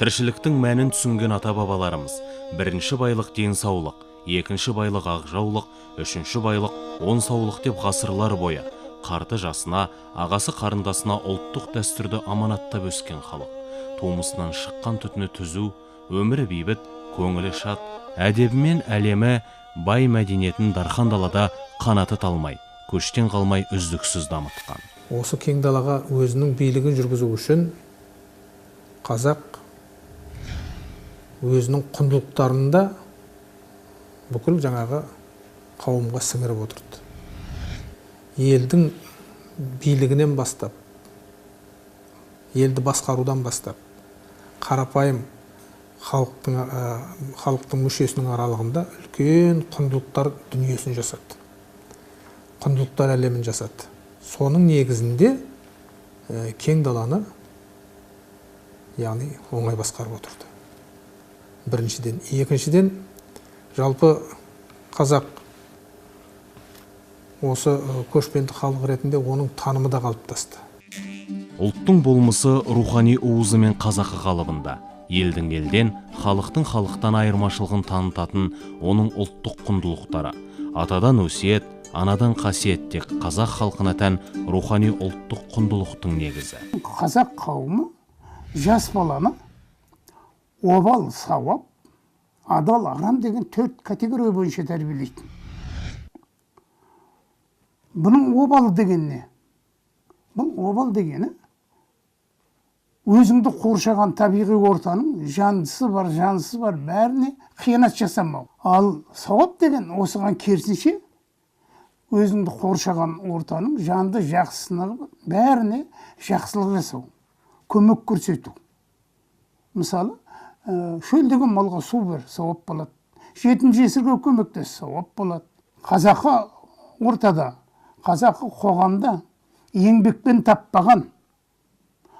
Тіршіліктің мәнін түсінген ата-бабаларымыз бірінші байлық денсаулық, екінші байлық ақжаулық, үшінші байлық онсаулық деп ғасырлар бойы қарты жасына, ағасы қарындасына ұлттық дәстүрді аманаттап өскен халық. Тумысынан шыққан түтіні түзу, өмірі бейбіт, көңілі шат, әдебімен әлемі бай мәдениетін дархан далада қанаты талмай, көштен қалмай үздіксіз дамытқан. Осы кең далаға өзінің билігін жүргізу үшін қазақ өзінің құндылықтарында бүкіл жаңағы қауымға сіңіріп отырды. Елдің билігінен бастап, елді басқарудан бастап, қарапайым халықтың мүшесінің аралығында үлкен құндылықтар дүниесін жасады. Құндылықтар әлемін жасады. Соның негізінде кең даланы, яғни оңай басқарып отырды. Біріншіден. Екіншіден, жалпы қазақ осы көшпенді халық ретінде оның танымы да қалыптасты. Ұлттың болмысы рухани уызы мен қазақы қалыбында, елдің елден, халықтың халықтан айырмашылығын танытатын оның ұлттық құндылықтары, атадан өсиет, анадан қасиет тек қазақ халқына тән рухани ұлттық құндылықтың негізі. Қазақ қауымы жас баланы обал сауап, адал арам деген 4 категория бойынша тәрбиелейді. Бұның обалы деген не? Бұл обал дегені өзіңді қоршаған табиғи ортаның жандысы бар, жансыз бар, бәріне қиянат жасамау. Ал сауап деген осыған керісінше өзіңді қоршаған ортаның жанды жақсысына бәріне жақсылық жасау, көмек көрсету. Мысалы, шөлдеген малға су бер, сауап болады. Жетім жесірге көмектес, сауап болады. Қазақы ортада, қазақы қоғамда еңбекпен таппаған,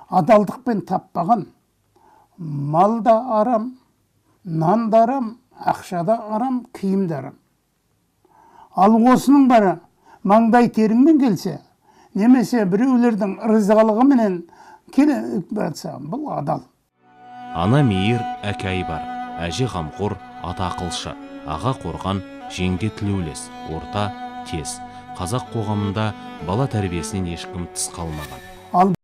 адалдықпен таппаған, мал да арам, нан да арам, ақша да арам, киім де арам. Ал осының бәрі маңдай теріңмен келсе, немесе біреулердің ризығалығыменен келіп жатса, бұл адал. Ана мейір, әке айбар, әже қамқор, ата ақылшы, аға қорған, жеңге тілеулес, орта тез. Қазақ қоғамында бала тәрбиесінен ешкім тыс қалмаған.